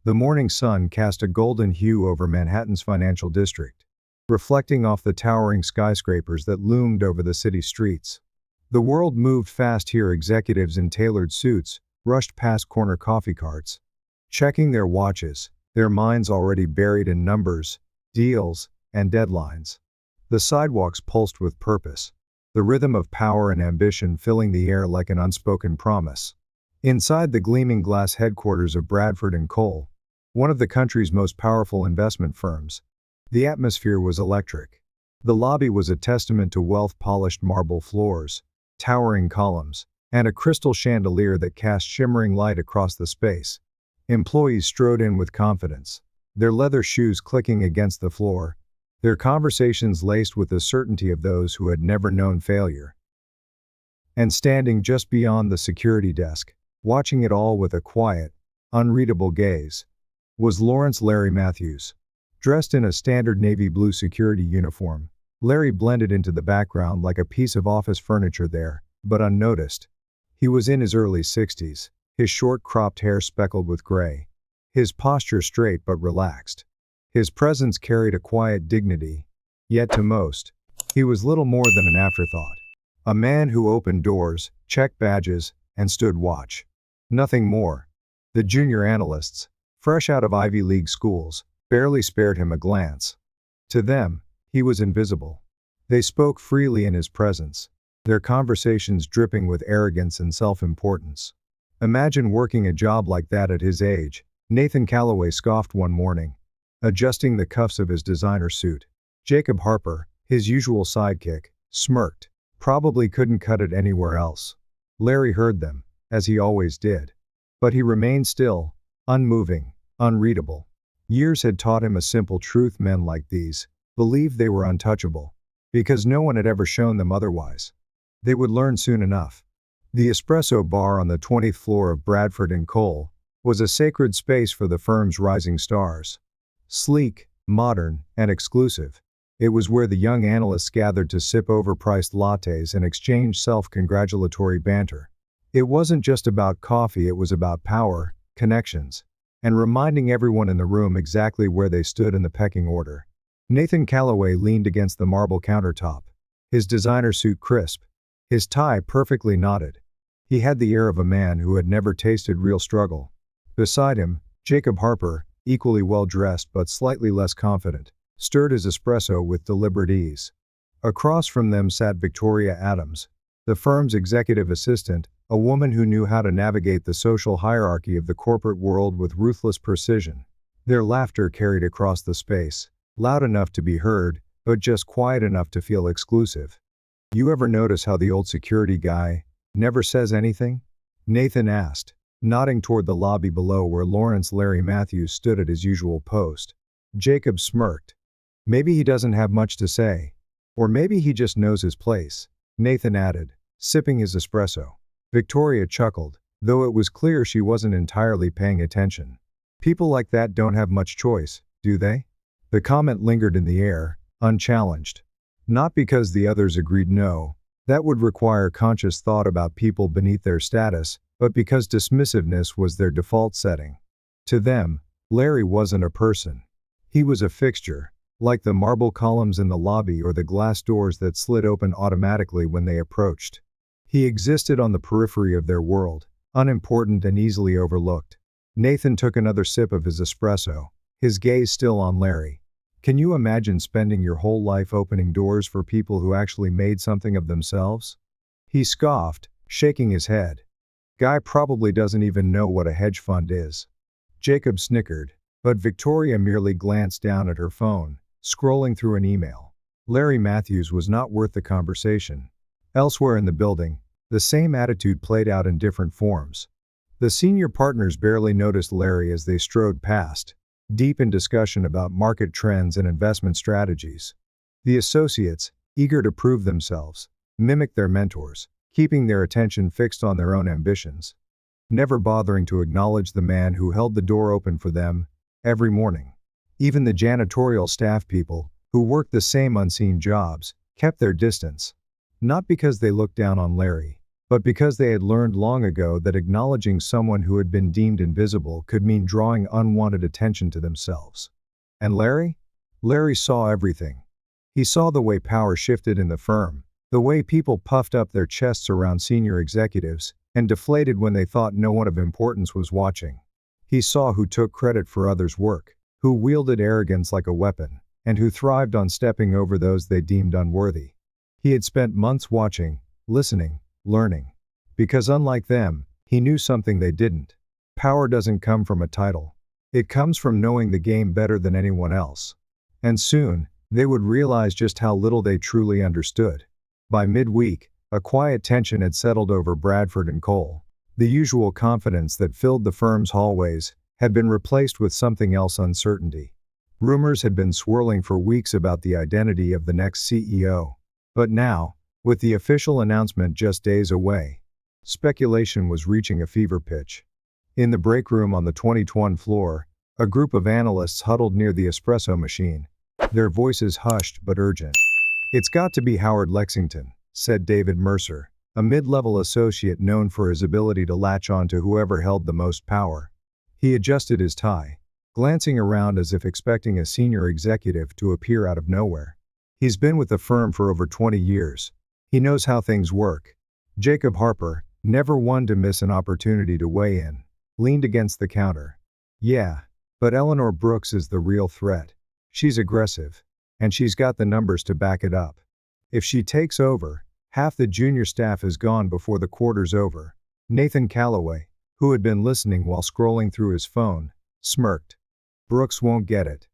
The morning sun cast a golden hue over Manhattan's financial district, reflecting off the towering skyscrapers that loomed over the city streets. The world moved fast here. Executives in tailored suits rushed past corner coffee carts, checking their watches, their minds already buried in numbers, deals, and deadlines. The sidewalks pulsed with purpose, the rhythm of power and ambition filling the air like an unspoken promise. Inside the gleaming glass headquarters of Bradford & Cole, one of the country's most powerful investment firms, the atmosphere was electric. The lobby was a testament to wealth: polished marble floors, towering columns, and a crystal chandelier that cast shimmering light across the space. Employees strode in with confidence, their leather shoes clicking against the floor, their conversations laced with the certainty of those who had never known failure. And standing just beyond the security desk, watching it all with a quiet, unreadable gaze, was Lawrence "Larry" Matthews. Dressed in a standard navy blue security uniform, Larry blended into the background like a piece of office furniture there, but unnoticed. He was in his early 60s, his short cropped hair speckled with gray, his posture straight but relaxed. His presence carried a quiet dignity, yet to most, he was little more than an afterthought. A man who opened doors, checked badges, and stood watch. Nothing more. The junior analysts, fresh out of Ivy League schools, barely spared him a glance. To them, he was invisible. They spoke freely in his presence, their conversations dripping with arrogance and self-importance. Imagine working a job like that at his age, Nathan Calloway scoffed one morning, adjusting the cuffs of his designer suit. Jacob Harper, his usual sidekick, smirked. Probably couldn't cut it anywhere else. Larry heard them, as he always did. But he remained still, unmoving, unreadable. Years had taught him a simple truth: men like these believed they were untouchable, because no one had ever shown them otherwise. They would learn soon enough. The espresso bar on the 20th floor of Bradford & Cole was a sacred space for the firm's rising stars. Sleek, modern, and exclusive, it was where the young analysts gathered to sip overpriced lattes and exchange self-congratulatory banter. It wasn't just about coffee, it was about power, connections, and reminding everyone in the room exactly where they stood in the pecking order. Nathan Calloway leaned against the marble countertop, his designer suit crisp, his tie perfectly knotted. He had the air of a man who had never tasted real struggle. Beside him, Jacob Harper, equally well-dressed but slightly less confident, stirred his espresso with deliberate ease. Across from them sat Victoria Adams, the firm's executive assistant, a woman who knew how to navigate the social hierarchy of the corporate world with ruthless precision. Their laughter carried across the space, loud enough to be heard, but just quiet enough to feel exclusive. "You ever notice how the old security guy never says anything?" Nathan asked, nodding toward the lobby below where Lawrence "Larry" Matthews stood at his usual post. Jacob smirked. "Maybe he doesn't have much to say. Or maybe he just knows his place," Nathan added, sipping his espresso. Victoria chuckled, though it was clear she wasn't entirely paying attention. "People like that don't have much choice, do they?" The comment lingered in the air, unchallenged. Not because the others agreed no, that would require conscious thought about people beneath their status, but because dismissiveness was their default setting. To them, Larry wasn't a person. He was a fixture, like the marble columns in the lobby or the glass doors that slid open automatically when they approached. He existed on the periphery of their world, unimportant and easily overlooked. Nathan took another sip of his espresso, his gaze still on Larry. "Can you imagine spending your whole life opening doors for people who actually made something of themselves?" He scoffed, shaking his head. "Guy probably doesn't even know what a hedge fund is." Jacob snickered, but Victoria merely glanced down at her phone, scrolling through an email. Larry Matthews was not worth the conversation. Elsewhere in the building, the same attitude played out in different forms. The senior partners barely noticed Larry as they strode past, deep in discussion about market trends and investment strategies. The associates, eager to prove themselves, mimicked their mentors, keeping their attention fixed on their own ambitions, never bothering to acknowledge the man who held the door open for them every morning. Even the janitorial staff people, who worked the same unseen jobs, kept their distance. Not because they looked down on Larry, but because they had learned long ago that acknowledging someone who had been deemed invisible could mean drawing unwanted attention to themselves. And Larry? Larry saw everything. He saw the way power shifted in the firm, the way people puffed up their chests around senior executives, and deflated when they thought no one of importance was watching. He saw who took credit for others' work, who wielded arrogance like a weapon, and who thrived on stepping over those they deemed unworthy. He had spent months watching, listening, learning. Because unlike them, he knew something they didn't. Power doesn't come from a title. It comes from knowing the game better than anyone else. And soon, they would realize just how little they truly understood. By midweek, a quiet tension had settled over Bradford and Cole. The usual confidence that filled the firm's hallways had been replaced with something else: uncertainty. Rumors had been swirling for weeks about the identity of the next CEO. But now, with the official announcement just days away, speculation was reaching a fever pitch. In the break room on the 2021 floor, a group of analysts huddled near the espresso machine, their voices hushed but urgent. "It's got to be Howard Lexington," said David Mercer, a mid-level associate known for his ability to latch on to whoever held the most power. He adjusted his tie, glancing around as if expecting a senior executive to appear out of nowhere. He's been with the firm for over 20 years. He knows how things work. Jacob Harper, never one to miss an opportunity to weigh in, leaned against the counter. "Yeah, but Eleanor Brooks is the real threat. She's aggressive, and she's got the numbers to back it up. If she takes over, half the junior staff is gone before the quarter's over." Nathan Calloway, who had been listening while scrolling through his phone, smirked. "Brooks won't get it.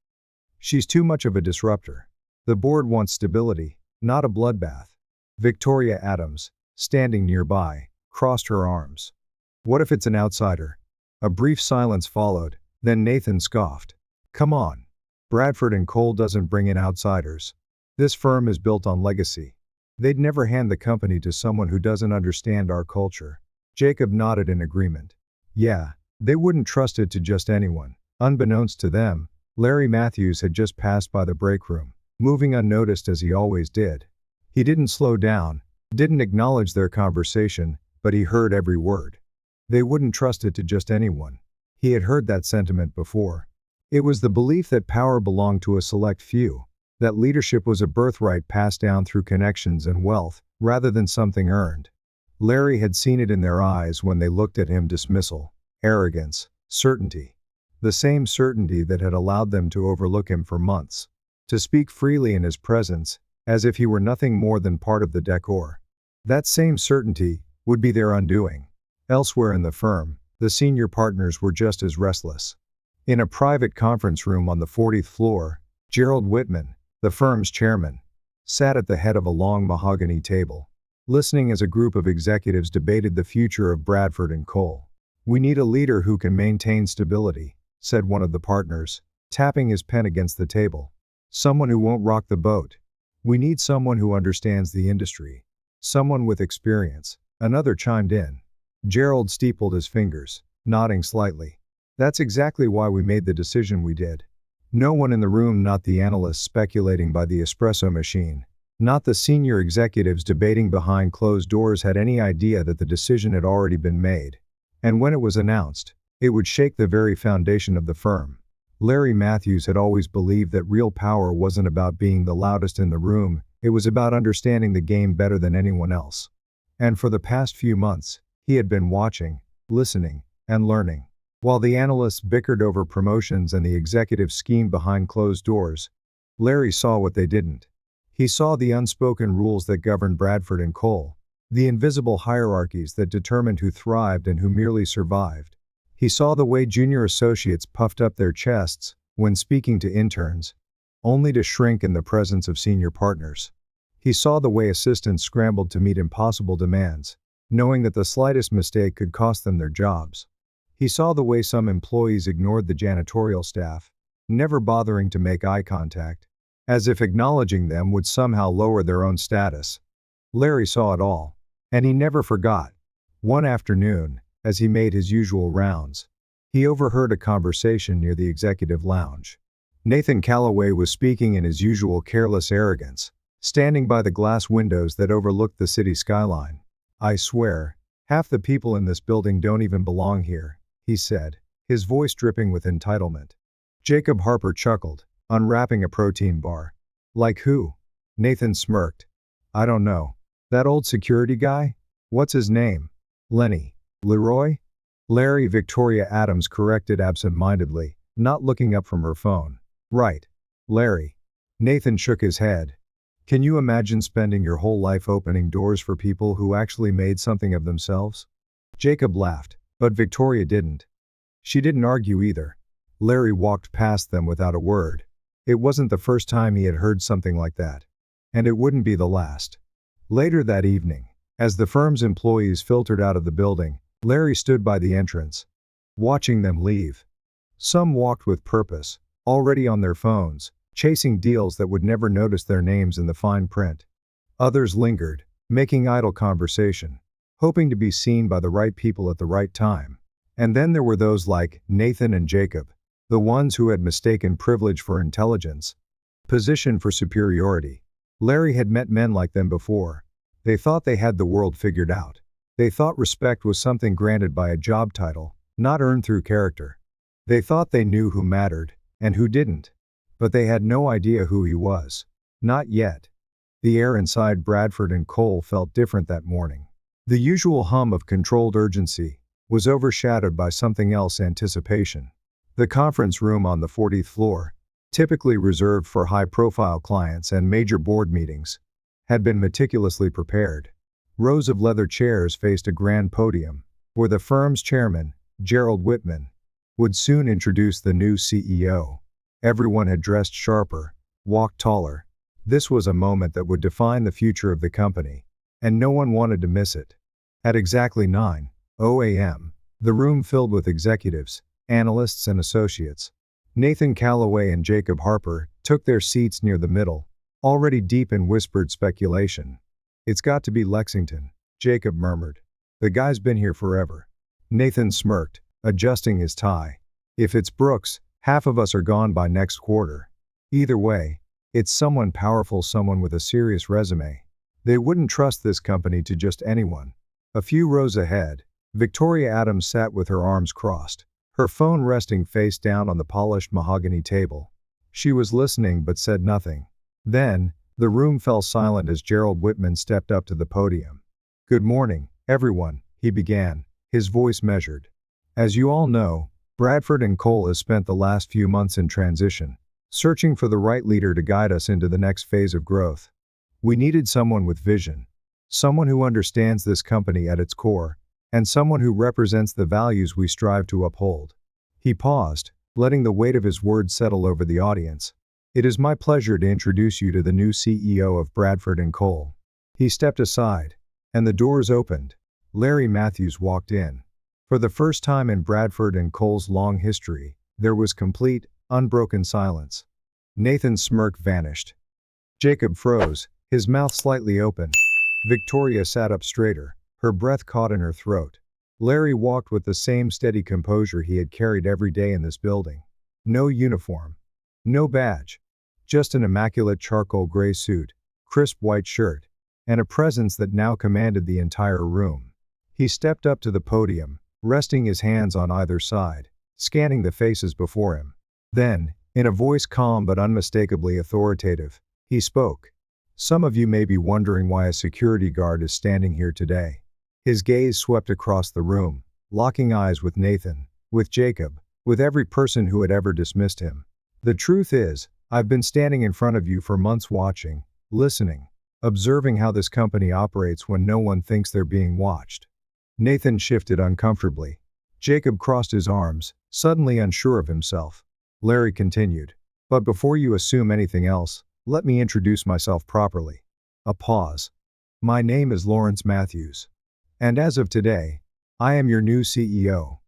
She's too much of a disruptor. The board wants stability, not a bloodbath." Victoria Adams, standing nearby, crossed her arms. "What if it's an outsider?" A brief silence followed, then Nathan scoffed. "Come on. Bradford and Cole doesn't bring in outsiders. This firm is built on legacy. They'd never hand the company to someone who doesn't understand our culture." Jacob nodded in agreement. "Yeah, they wouldn't trust it to just anyone." Unbeknownst to them, Larry Matthews had just passed by the break room, moving unnoticed as he always did. He didn't slow down, didn't acknowledge their conversation, but he heard every word. They wouldn't trust it to just anyone. He had heard that sentiment before. It was the belief that power belonged to a select few, that leadership was a birthright passed down through connections and wealth, rather than something earned. Larry had seen it in their eyes when they looked at him: dismissal, arrogance, certainty. The same certainty that had allowed them to overlook him for months, to speak freely in his presence, as if he were nothing more than part of the decor. That same certainty would be their undoing. Elsewhere in the firm, the senior partners were just as restless. In a private conference room on the 40th floor, Gerald Whitman, the firm's chairman, sat at the head of a long mahogany table, listening as a group of executives debated the future of Bradford and Cole. "We need a leader who can maintain stability," said one of the partners, tapping his pen against the table. "Someone who won't rock the boat. We need someone who understands the industry. Someone with experience." Another chimed in. Gerald steepled his fingers, nodding slightly. "That's exactly why we made the decision we did." No one in the room, not the analysts speculating by the espresso machine, not the senior executives debating behind closed doors, had any idea that the decision had already been made. And when it was announced, it would shake the very foundation of the firm. Larry Matthews had always believed that real power wasn't about being the loudest in the room, it was about understanding the game better than anyone else. And for the past few months, he had been watching, listening, and learning. While the analysts bickered over promotions and the executives schemed behind closed doors, Larry saw what they didn't. He saw the unspoken rules that governed Bradford and Cole, the invisible hierarchies that determined who thrived and who merely survived. He saw the way junior associates puffed up their chests when speaking to interns, only to shrink in the presence of senior partners. He saw the way assistants scrambled to meet impossible demands, knowing that the slightest mistake could cost them their jobs. He saw the way some employees ignored the janitorial staff, never bothering to make eye contact, as if acknowledging them would somehow lower their own status. Larry saw it all, and he never forgot. One afternoon, as he made his usual rounds, he overheard a conversation near the executive lounge. Nathan Calloway was speaking in his usual careless arrogance, standing by the glass windows that overlooked the city skyline. I swear, half the people in this building don't even belong here, he said, his voice dripping with entitlement. Jacob Harper chuckled, unwrapping a protein bar. Like who? Nathan smirked. I don't know. That old security guy? What's his name? Lenny. Leroy? Larry, Victoria Adams corrected absent-mindedly, not looking up from her phone. Right. Larry. Nathan shook his head. Can you imagine spending your whole life opening doors for people who actually made something of themselves? Jacob laughed, but Victoria didn't. She didn't argue either. Larry walked past them without a word. It wasn't the first time he had heard something like that. And it wouldn't be the last. Later that evening, as the firm's employees filtered out of the building, Larry stood by the entrance, watching them leave. Some walked with purpose, already on their phones, chasing deals that would never notice their names in the fine print. Others lingered, making idle conversation, hoping to be seen by the right people at the right time. And then there were those like Nathan and Jacob, the ones who had mistaken privilege for intelligence, position for superiority. Larry had met men like them before. They thought they had the world figured out. They thought respect was something granted by a job title, not earned through character. They thought they knew who mattered, and who didn't. But they had no idea who he was. Not yet. The air inside Bradford and Cole felt different that morning. The usual hum of controlled urgency was overshadowed by something else: anticipation. The conference room on the 40th floor, typically reserved for high-profile clients and major board meetings, had been meticulously prepared. Rows of leather chairs faced a grand podium, where the firm's chairman, Gerald Whitman, would soon introduce the new CEO. Everyone had dressed sharper, walked taller. This was a moment that would define the future of the company, and no one wanted to miss it. At exactly 9:00 a.m., the room filled with executives, analysts and associates. Nathan Calloway and Jacob Harper took their seats near the middle, already deep in whispered speculation. It's got to be Lexington, Jacob murmured. The guy's been here forever. Nathan smirked, adjusting his tie. If it's Brooks, half of us are gone by next quarter. Either way, it's someone powerful, someone with a serious resume. They wouldn't trust this company to just anyone. A few rows ahead, Victoria Adams sat with her arms crossed, her phone resting face down on the polished mahogany table. She was listening but said nothing. Then, the room fell silent as Gerald Whitman stepped up to the podium. Good morning, everyone, he began, his voice measured. As you all know, Bradford and Cole has spent the last few months in transition, searching for the right leader to guide us into the next phase of growth. We needed someone with vision, someone who understands this company at its core, and someone who represents the values we strive to uphold. He paused, letting the weight of his words settle over the audience. It is my pleasure to introduce you to the new CEO of Bradford and Cole. He stepped aside, and the doors opened. Larry Matthews walked in. For the first time in Bradford and Cole's long history, there was complete, unbroken silence. Nathan's smirk vanished. Jacob froze, his mouth slightly open. Victoria sat up straighter, her breath caught in her throat. Larry walked with the same steady composure he had carried every day in this building. No uniform. No badge. Just an immaculate charcoal gray suit, crisp white shirt, and a presence that now commanded the entire room. He stepped up to the podium, resting his hands on either side, scanning the faces before him. Then, in a voice calm but unmistakably authoritative, he spoke. Some of you may be wondering why a security guard is standing here today. His gaze swept across the room, locking eyes with Nathan, with Jacob, with every person who had ever dismissed him. The truth is, I've been standing in front of you for months watching, listening, observing how this company operates when no one thinks they're being watched. Nathan shifted uncomfortably. Jacob crossed his arms, suddenly unsure of himself. Larry continued. But before you assume anything else, let me introduce myself properly. A pause. My name is Lawrence Matthews. And as of today, I am your new CEO.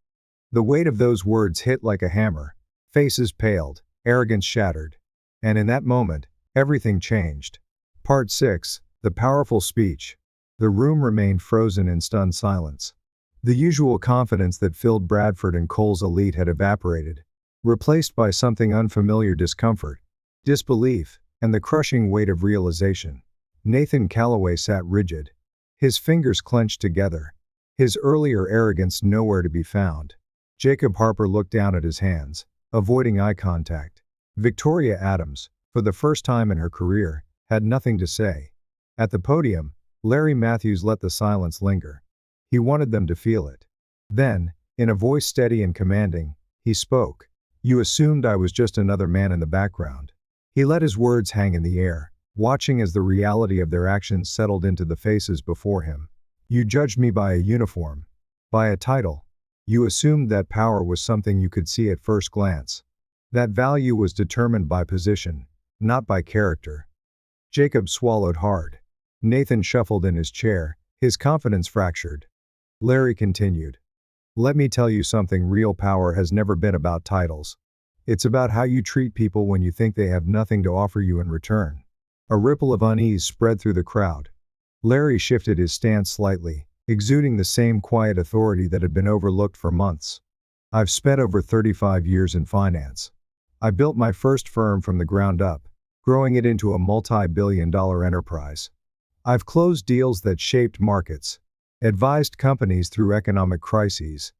The weight of those words hit like a hammer. Faces paled, arrogance shattered. And in that moment, everything changed. Part 6, The Powerful Speech. The room remained frozen in stunned silence. The usual confidence that filled Bradford and Cole's elite had evaporated, replaced by something unfamiliar: discomfort, disbelief, and the crushing weight of realization. Nathan Calloway sat rigid. His fingers clenched together. His earlier arrogance nowhere to be found. Jacob Harper looked down at his hands, avoiding eye contact. Victoria Adams, for the first time in her career, had nothing to say. At the podium, Larry Matthews let the silence linger. He wanted them to feel it. Then, in a voice steady and commanding, he spoke. "You assumed I was just another man in the background." He let his words hang in the air, watching as the reality of their actions settled into the faces before him. "You judged me by a uniform, by a title. You assumed that power was something you could see at first glance. That value was determined by position, not by character." Jacob swallowed hard. Nathan shuffled in his chair, his confidence fractured. Larry continued. "Let me tell you something, real power has never been about titles. It's about how you treat people when you think they have nothing to offer you in return." A ripple of unease spread through the crowd. Larry shifted his stance slightly, exuding the same quiet authority that had been overlooked for months. "I've spent over 35 years in finance. I built my first firm from the ground up, growing it into a multi-billion-dollar enterprise. I've closed deals that shaped markets, advised companies through economic crises,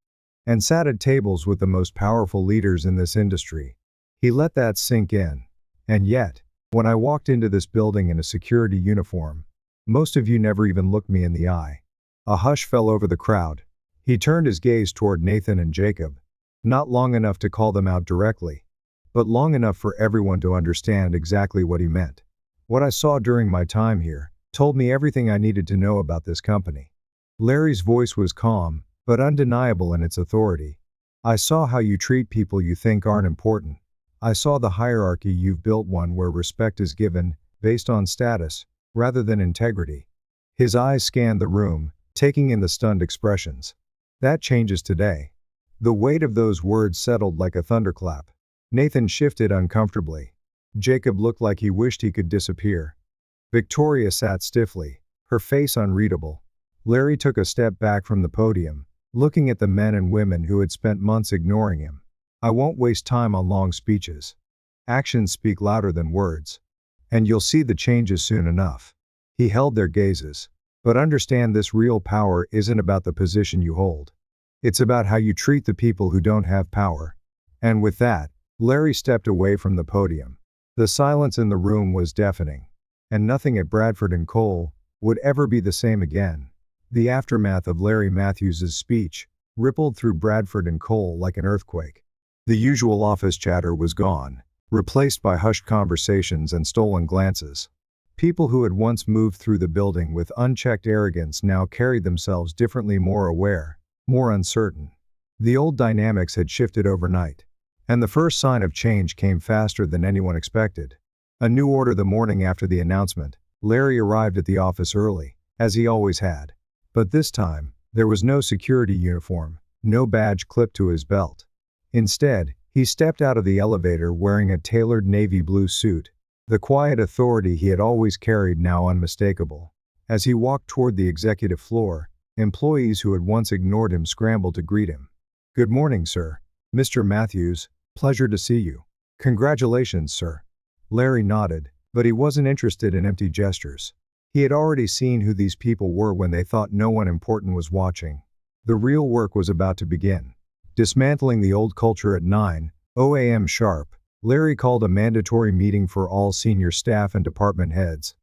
and sat at tables with the most powerful leaders in this industry." He let that sink in. "And yet, when I walked into this building in a security uniform, most of you never even looked me in the eye." A hush fell over the crowd. He turned his gaze toward Nathan and Jacob. Not long enough to call them out directly, but long enough for everyone to understand exactly what he meant. "What I saw during my time here told me everything I needed to know about this company." Larry's voice was calm, but undeniable in its authority. "I saw how you treat people you think aren't important. I saw the hierarchy you've built, one where respect is given, based on status, rather than integrity." His eyes scanned the room, taking in the stunned expressions. "That changes today." The weight of those words settled like a thunderclap. Nathan shifted uncomfortably. Jacob looked like he wished he could disappear. Victoria sat stiffly, her face unreadable. Larry took a step back from the podium, looking at the men and women who had spent months ignoring him. "I won't waste time on long speeches. Actions speak louder than words. And you'll see the changes soon enough." He held their gazes. "But understand this, real power isn't about the position you hold. It's about how you treat the people who don't have power." And with that, Larry stepped away from the podium. The silence in the room was deafening. And nothing at Bradford & Cole would ever be the same again. The aftermath of Larry Matthews' speech rippled through Bradford & Cole like an earthquake. The usual office chatter was gone, replaced by hushed conversations and stolen glances. People who had once moved through the building with unchecked arrogance now carried themselves differently, more aware, more uncertain. The old dynamics had shifted overnight. And the first sign of change came faster than anyone expected. A new order the morning after the announcement. Larry arrived at the office early, as he always had. But this time, there was no security uniform, no badge clipped to his belt. Instead, he stepped out of the elevator wearing a tailored navy blue suit, the quiet authority he had always carried now unmistakable. As he walked toward the executive floor, employees who had once ignored him scrambled to greet him. "Good morning, sir. Mr. Matthews, pleasure to see you." "Congratulations, sir." Larry nodded, but he wasn't interested in empty gestures. He had already seen who these people were when they thought no one important was watching. The real work was about to begin. Dismantling the old culture at 9:00 a.m. sharp, Larry called a mandatory meeting for all senior staff and department heads.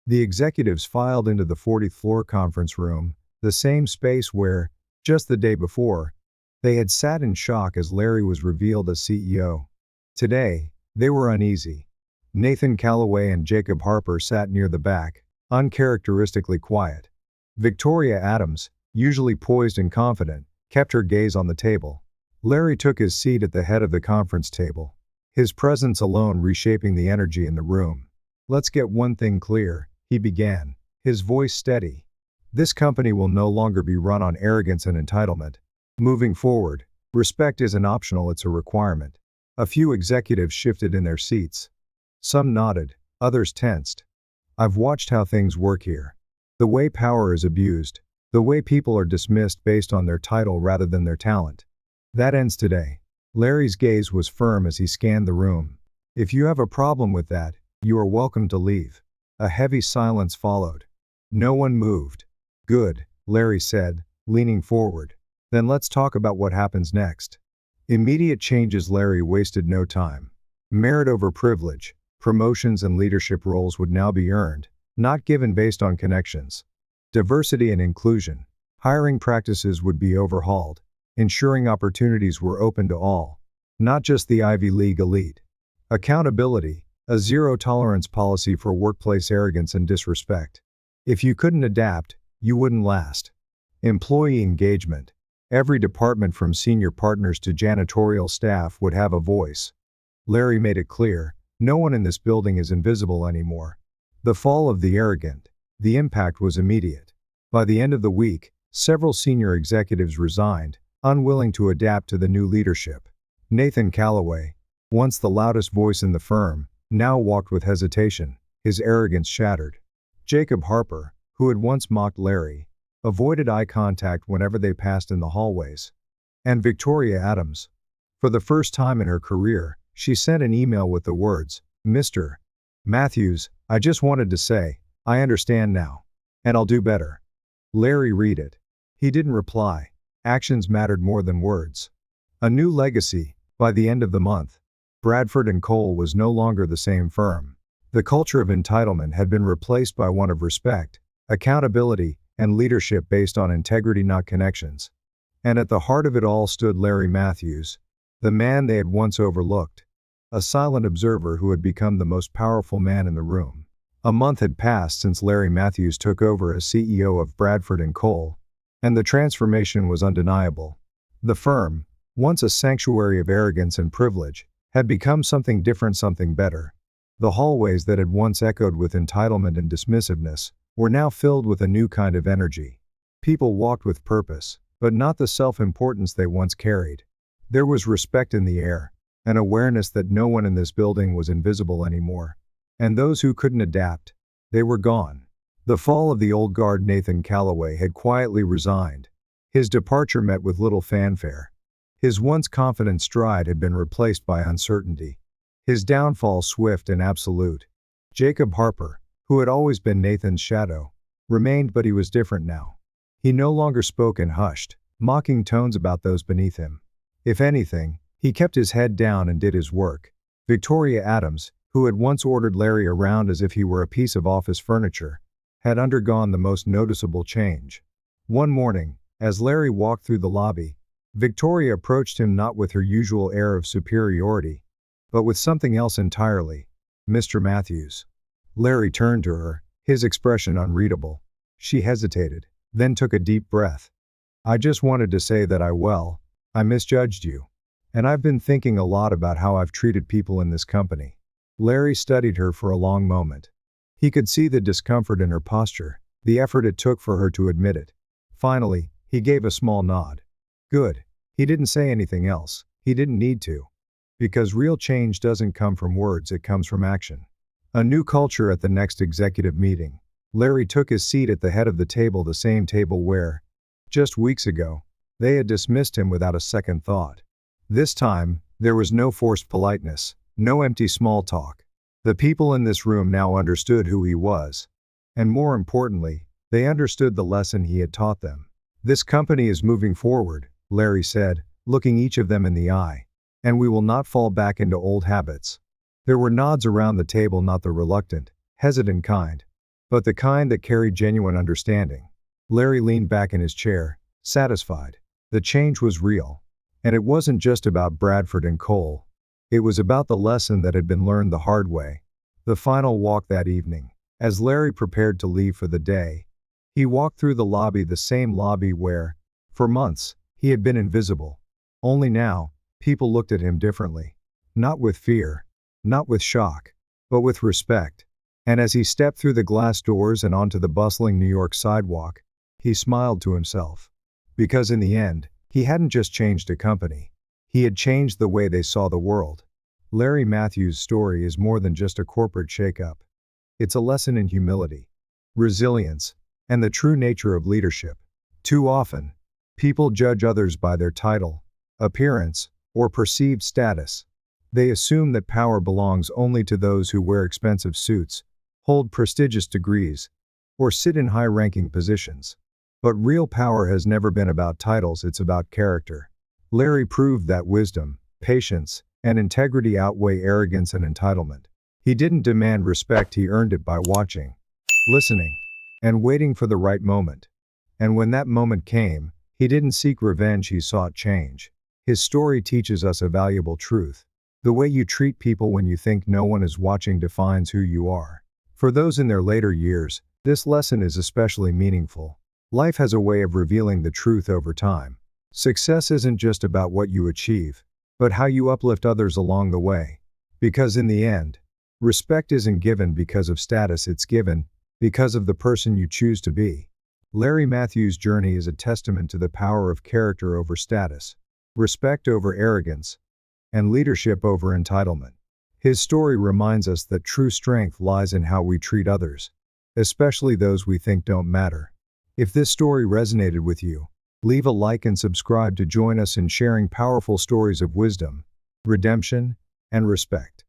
The executives filed into the 40th floor conference room, the same space where, just the day before, they had sat in shock as Larry was revealed as CEO. Today, they were uneasy. Nathan Calloway and Jacob Harper sat near the back, uncharacteristically quiet. Victoria Adams, usually poised and confident, kept her gaze on the table. Larry took his seat at the head of the conference table, his presence alone reshaping the energy in the room. "Let's get one thing clear," he began, his voice steady. "This company will no longer be run on arrogance and entitlement. Moving forward, respect isn't optional, it's a requirement." A few executives shifted in their seats. Some nodded, others tensed. "I've watched how things work here. The way power is abused, the way people are dismissed based on their title rather than their talent. That ends today." Larry's gaze was firm as he scanned the room. "If you have a problem with that, you are welcome to leave." A heavy silence followed. No one moved. Good, Larry said, leaning forward. Then let's talk about what happens next. Immediate changes. Larry wasted no time. Merit over privilege, promotions and leadership roles would now be earned, not given based on connections. Diversity and inclusion. Hiring practices would be overhauled, ensuring opportunities were open to all, not just the Ivy League elite. Accountability. A zero-tolerance policy for workplace arrogance and disrespect. If you couldn't adapt, you wouldn't last. Employee engagement. Every department from senior partners to janitorial staff would have a voice. Larry made it clear, no one in this building is invisible anymore. The fall of the arrogant. The impact was immediate. By the end of the week, several senior executives resigned, unwilling to adapt to the new leadership. Nathan Calloway, once the loudest voice in the firm, now walked with hesitation, his arrogance shattered. Jacob Harper, who had once mocked Larry, avoided eye contact whenever they passed in the hallways. And Victoria Adams. For the first time in her career, she sent an email with the words, "Mr. Matthews, I just wanted to say, I understand now. And I'll do better." Larry read it. He didn't reply. Actions mattered more than words. A new legacy. By the end of the month, Bradford & Cole was no longer the same firm. The culture of entitlement had been replaced by one of respect, accountability, and leadership based on integrity, not connections. And at the heart of it all stood Larry Matthews, the man they had once overlooked, a silent observer who had become the most powerful man in the room. A month had passed since Larry Matthews took over as CEO of Bradford & Cole, and the transformation was undeniable. The firm, once a sanctuary of arrogance and privilege, had become something different, something better. The hallways that had once echoed with entitlement and dismissiveness were now filled with a new kind of energy. People walked with purpose, but not the self-importance they once carried. There was respect in the air, an awareness that no one in this building was invisible anymore. And those who couldn't adapt, they were gone. The fall of the old guard. Nathan Calloway had quietly resigned. His departure met with little fanfare. His once confident stride had been replaced by uncertainty. His downfall swift and absolute. Jacob Harper, who had always been Nathan's shadow, remained, but he was different now. He no longer spoke in hushed, mocking tones about those beneath him. If anything, he kept his head down and did his work. Victoria Adams, who had once ordered Larry around as if he were a piece of office furniture, had undergone the most noticeable change. One morning, as Larry walked through the lobby, Victoria approached him not with her usual air of superiority, but with something else entirely. "Mr. Matthews." Larry turned to her, his expression unreadable. She hesitated, then took a deep breath. "I just wanted to say that I misjudged you. And I've been thinking a lot about how I've treated people in this company." Larry studied her for a long moment. He could see the discomfort in her posture, the effort it took for her to admit it. Finally, he gave a small nod. Good. He didn't say anything else. He didn't need to. Because real change doesn't come from words, it comes from action. A new culture. At the next executive meeting, Larry took his seat at the head of the table, the same table where, just weeks ago, they had dismissed him without a second thought. This time, there was no forced politeness, no empty small talk. The people in this room now understood who he was. And more importantly, they understood the lesson he had taught them. "This company is moving forward," Larry said, looking each of them in the eye. "And we will not fall back into old habits." There were nods around the table, not the reluctant, hesitant kind, but the kind that carried genuine understanding. Larry leaned back in his chair, satisfied. The change was real. And it wasn't just about Bradford & Cole. It was about the lesson that had been learned the hard way. The final walk that evening. As Larry prepared to leave for the day, he walked through the lobby, the same lobby where, for months, he had been invisible. Only now, people looked at him differently. Not with fear, not with shock, but with respect. And as he stepped through the glass doors and onto the bustling New York sidewalk, he smiled to himself. Because in the end, he hadn't just changed a company. He had changed the way they saw the world. Larry Matthews' story is more than just a corporate shakeup. It's a lesson in humility, resilience, and the true nature of leadership. Too often, people judge others by their title, appearance, or perceived status. They assume that power belongs only to those who wear expensive suits, hold prestigious degrees, or sit in high-ranking positions. But real power has never been about titles, it's about character. Larry proved that wisdom, patience, and integrity outweigh arrogance and entitlement. He didn't demand respect, he earned it by watching, listening, and waiting for the right moment. And when that moment came, he didn't seek revenge, he sought change. His story teaches us a valuable truth. The way you treat people when you think no one is watching defines who you are. For those in their later years, this lesson is especially meaningful. Life has a way of revealing the truth over time. Success isn't just about what you achieve, but how you uplift others along the way. Because in the end, respect isn't given because of status, it's given because of the person you choose to be. Larry Matthews' journey is a testament to the power of character over status, respect over arrogance, and leadership over entitlement. His story reminds us that true strength lies in how we treat others, especially those we think don't matter. If this story resonated with you, leave a like and subscribe to join us in sharing powerful stories of wisdom, redemption, and respect.